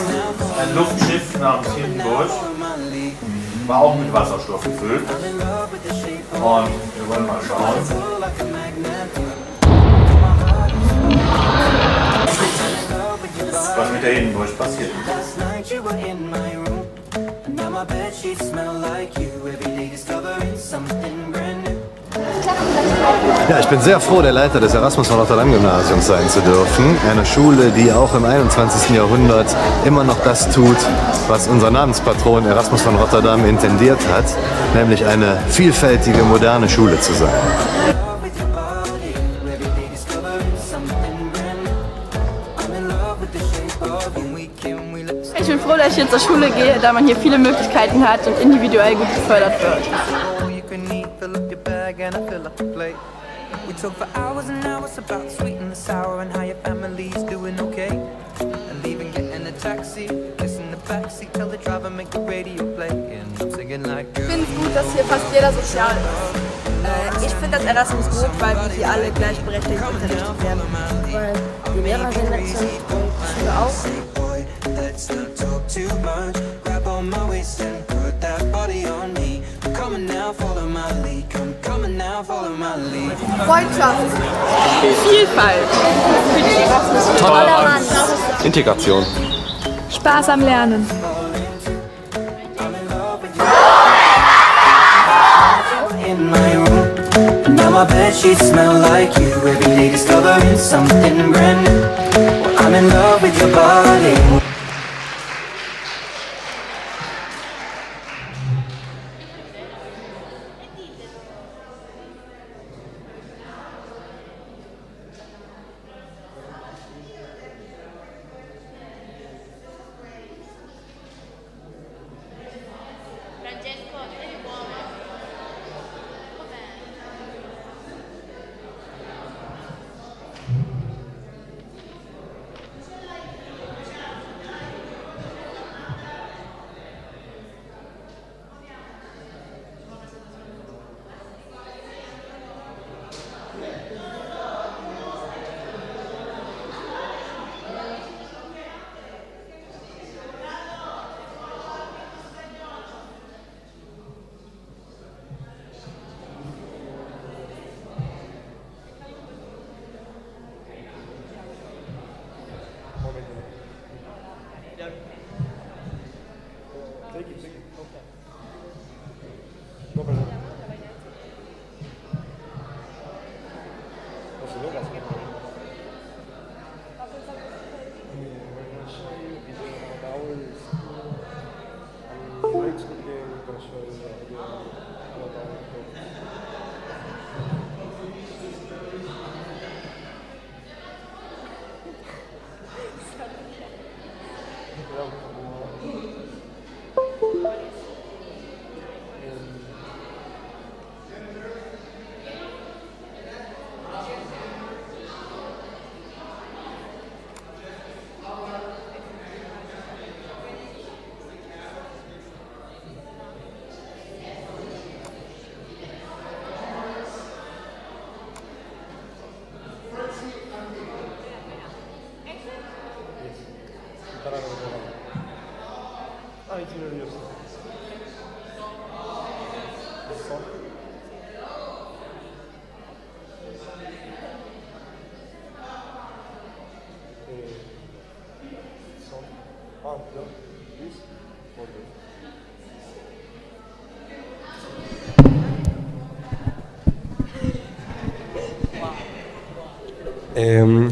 ein Luftschiff namens Hindenburg war auch mit Wasserstoff gefüllt. Und wir wollen mal schauen. Was mit der Hindenburg passiert. Ja, ich bin sehr froh, der Leiter des ERASMUS von Rotterdam-Gymnasiums sein zu dürfen. Eine Schule, die auch im 21. Jahrhundert immer noch das tut, was unser Namenspatron Erasmus von Rotterdam intendiert hat, nämlich eine vielfältige, moderne Schule zu sein. Ich bin froh, dass ich hier zur Schule gehe, da man hier viele Möglichkeiten hat und individuell gut gefördert wird. We talk for hours and hours about the sweet and the sour and how your family's doing okay. And even getting a taxi, kissing the backseat, tell the driver make the radio play. And I'm singing like Ich finde es gut, dass hier fast jeder sozial ist. Ich finde das Erasmus gut, weil wir hier alle gleichberechtigt unterrichtet werden. Weil die Lehrer sehr nett sind und die Schüler auch. Let's not talk too much. Grab on my waist and put that body on me. Come on now, follow my lead. Come on now, follow my lead. Freundschaft. Vielfalt. Toleranz. Integration. Spaß am Lernen. In my room, now my bedsheets smell like you. Every day discovering something brand new. Well, I'm in love with your body.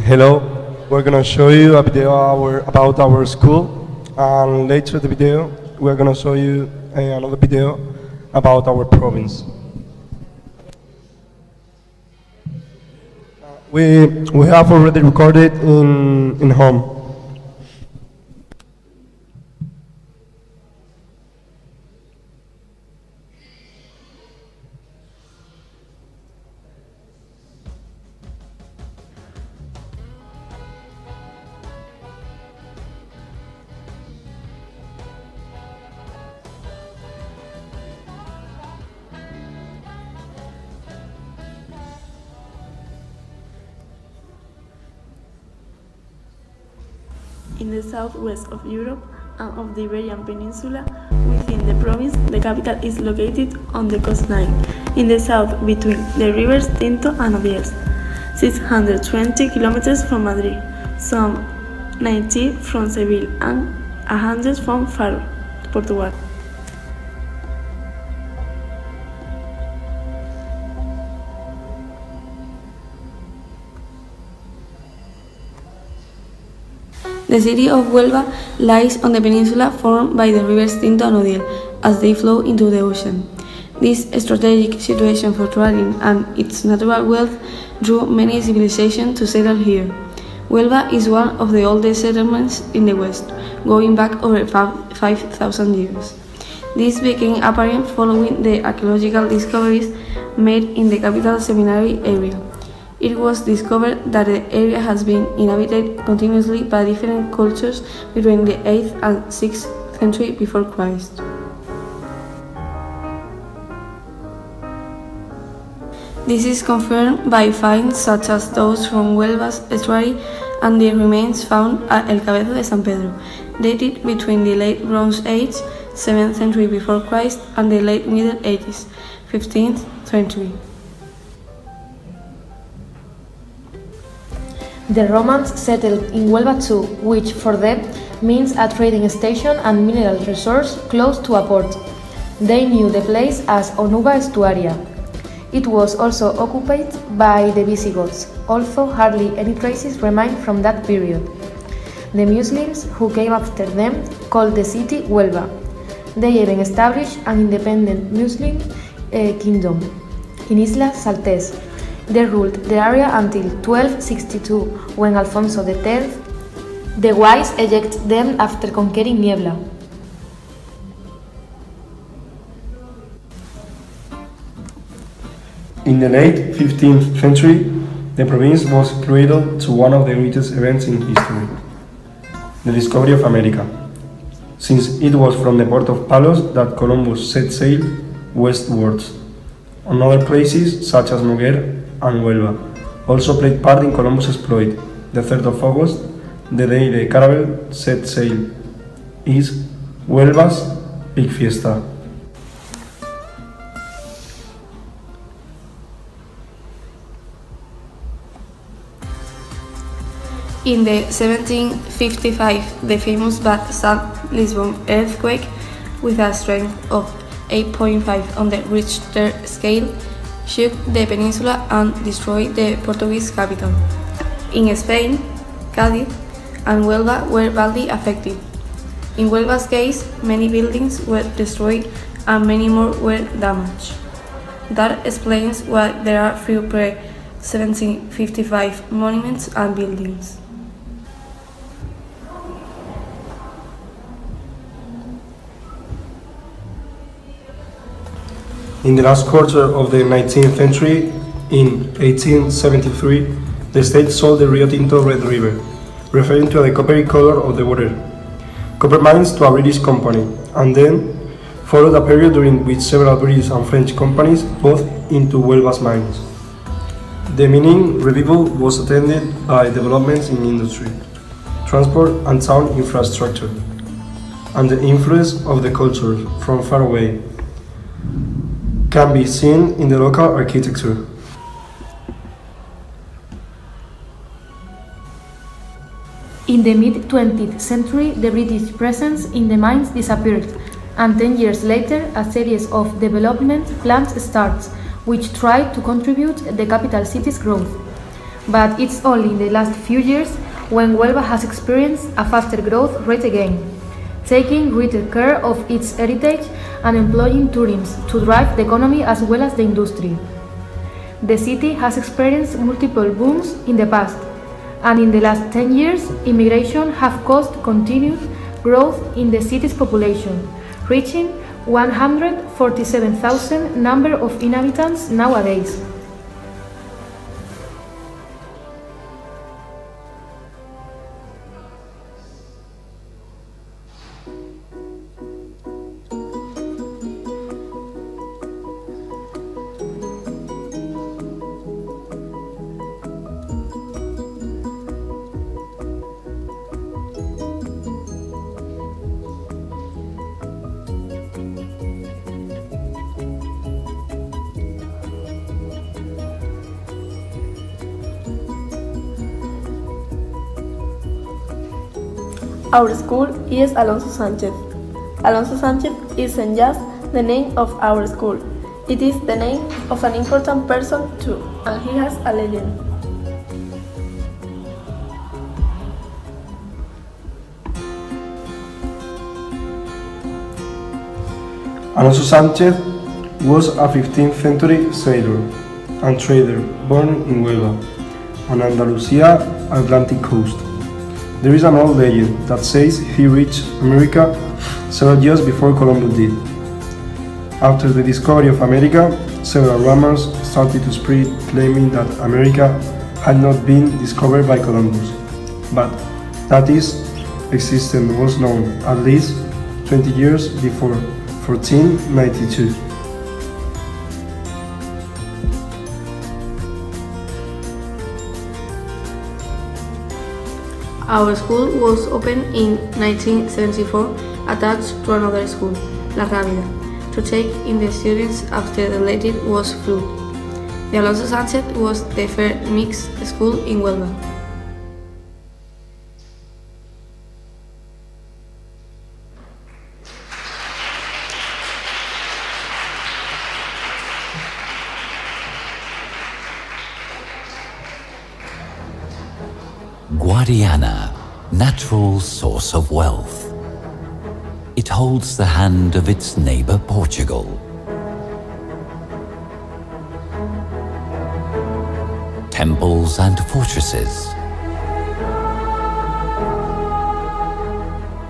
Hello, we're going to show you a video about our school, and later the video we're going to show you another video about our province. We have already recorded in home. In the southwest of Europe and of the Iberian Peninsula, within the province, the capital is located on the coastline, in the south between the rivers Tinto and Obiers, 620 kilometers from Madrid, some 90 from Seville, and 100 from Faro, Portugal. The city of Huelva lies on the peninsula formed by the rivers Tinto and Odiel as they flow into the ocean. This strategic situation for trading and its natural wealth drew many civilizations to settle here. Huelva is one of the oldest settlements in the West, going back over 5,000 years. This became apparent following the archaeological discoveries made in the capital seminary area. It was discovered that the area has been inhabited continuously by different cultures between the 8th and 6th century before Christ. This is confirmed by finds such as those from Huelva's estuary and the remains found at El Cabezo de San Pedro, dated between the late Bronze Age, 7th century before Christ, and the late Middle Ages, 15th century. The Romans settled in Huelva too, which for them means a trading station and mineral resource close to a port. They knew the place as Onuba Estuaria. It was also occupied by the Visigoths, although hardly any traces remain from that period. The Muslims who came after them called the city Huelva. They even established an independent Muslim kingdom in Isla Saltes. They ruled the area until 1262, when Alfonso X the Wise ejected them after conquering Niebla. In the late 15th century, the province was cradle to one of the greatest events in history, the discovery of America, since it was from the port of Palos that Columbus set sail westwards. Other places, such as Moguer and Huelva, also played part in Columbus' exploit. The 3rd of August, the day the caravel set sail, is Huelva's big fiesta. In the 1755, the famous Bad Lisbon earthquake, with a strength of 8.5 on the Richter scale, shook the peninsula and destroyed the Portuguese capital. In Spain, Cádiz and Huelva were badly affected. In Huelva's case, many buildings were destroyed and many more were damaged. That explains why there are few pre-1755 monuments and buildings. In the last quarter of the 19th century, in 1873, the state sold the Rio Tinto Red River, referring to the coppery color of the water, copper mines to a British company, and then followed a period during which several British and French companies bought into Huelva's mines. The mining revival was attended by developments in industry, transport and town infrastructure. and the influence of the culture from far away can be seen in the local architecture. In the mid-20th century, the British presence in the mines disappeared, and 10 years later, a series of development plans starts, which try to contribute the capital city's growth. But it's only in the last few years when Huelva has experienced a faster growth rate again, taking greater care of its heritage and employing tourists to drive the economy as well as the industry. The city has experienced multiple booms in the past, and in the last 10 years, immigration have caused continued growth in the city's population, reaching 147,000 number of inhabitants nowadays. Our school is Alonso Sanchez. Alonso Sanchez isn't just the name of our school, it is the name of an important person too, and he has a legend. Alonso Sanchez was a 15th century sailor and trader born in Huelva, on Andalusia Atlantic coast. There is an old legend that says he reached America several years before Columbus did. After the discovery of America, several rumors started to spread claiming that America had not been discovered by Columbus, but that its existence was known at least 20 years before 1492. Our school was opened in 1974, attached to another school, La Rábida, to take in the students after the latter was full. The Alonso Sanchez was the first mixed school in Huelva. Guadiana, natural source of wealth. It holds the hand of its neighbor Portugal. Temples and fortresses.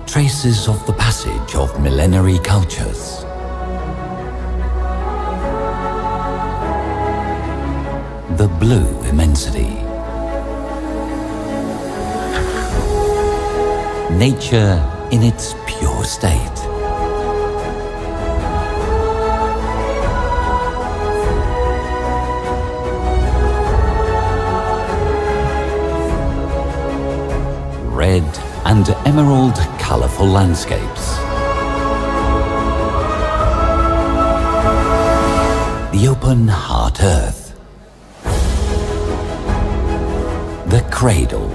Traces of the passage of millenary cultures. The blue immensity. Nature in its pure state. Red and emerald colorful landscapes. The open heart earth. The cradle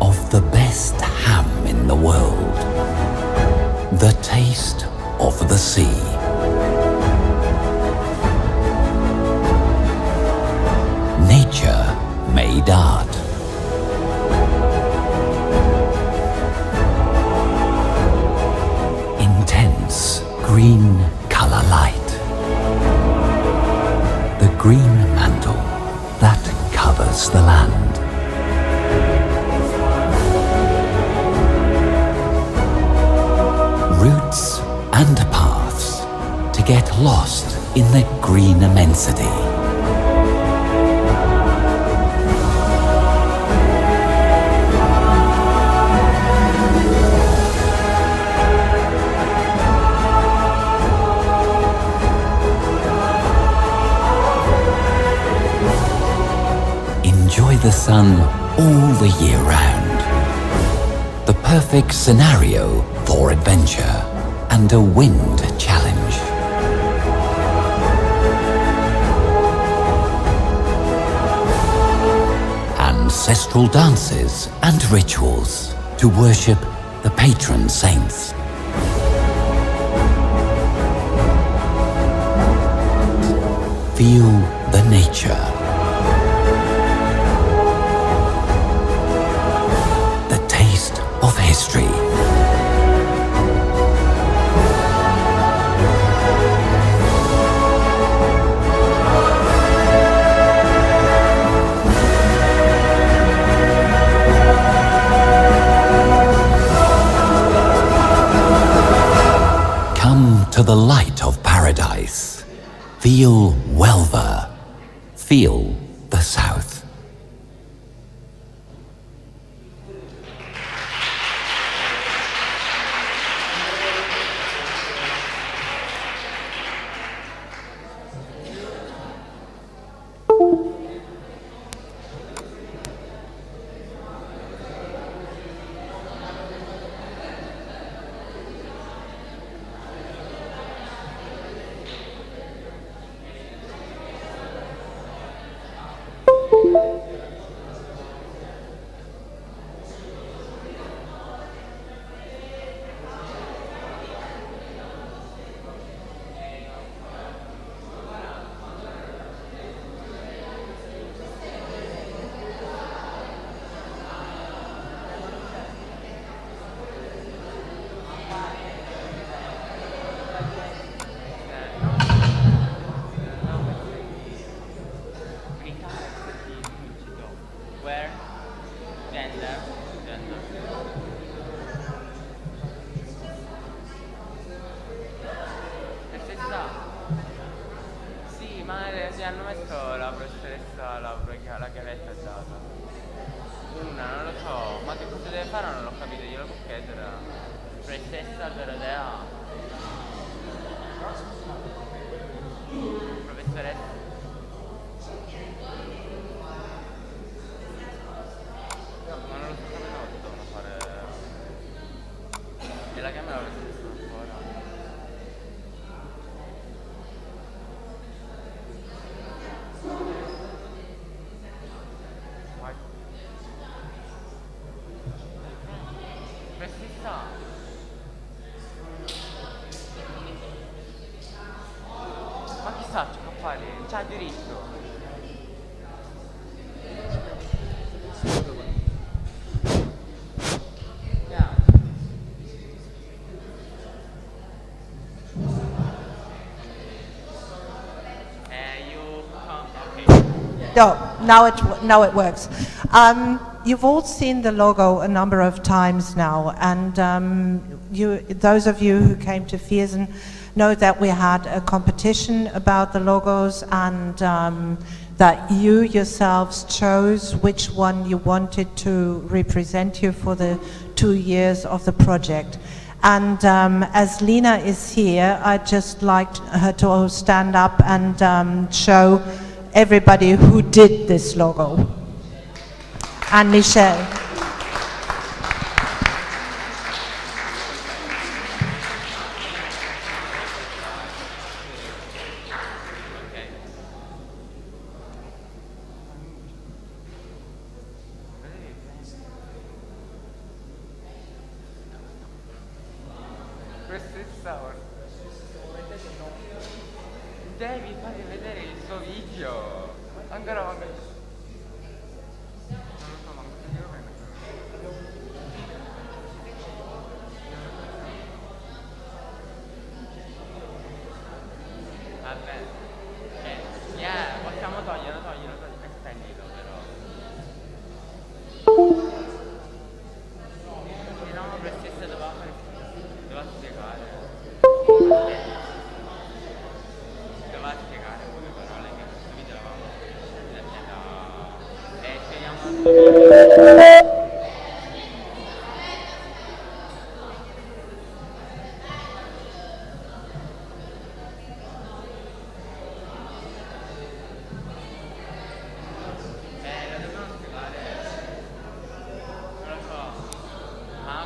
of the best ham in the world. The taste of the sea. Nature made art. Intense green color light. The green mantle that covers the land. Routes and paths to get lost in the green immensity. Enjoy the sun all the year round. the perfect scenario for adventure and a wind challenge. Ancestral dances and rituals to worship the patron saints. Feel the nature. The taste of history. Come to the light of paradise. Feel Huelva. Feel the South. C'ha diritto. Now it works. You've all seen the logo a number of times now, and those of you who came to Viersen know that we had a competition about the logos, and that you yourselves chose which one you wanted to represent you for the 2 years of the project. And as Lena is here, I'd just like her to stand up and show everybody who did this logo. And Michelle. Devi fare vedere il suo video. Ancora non lo so, ma cosa devo vabbè. Possiamo toglierlo, estendilo però. Se no, per stesso doveva spiegare. Doveva spiegare quelle parole che in questo video avevamo spieghiamo. Lo dobbiamo spiegare. Non lo so. Ma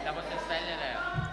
Da posso scegliere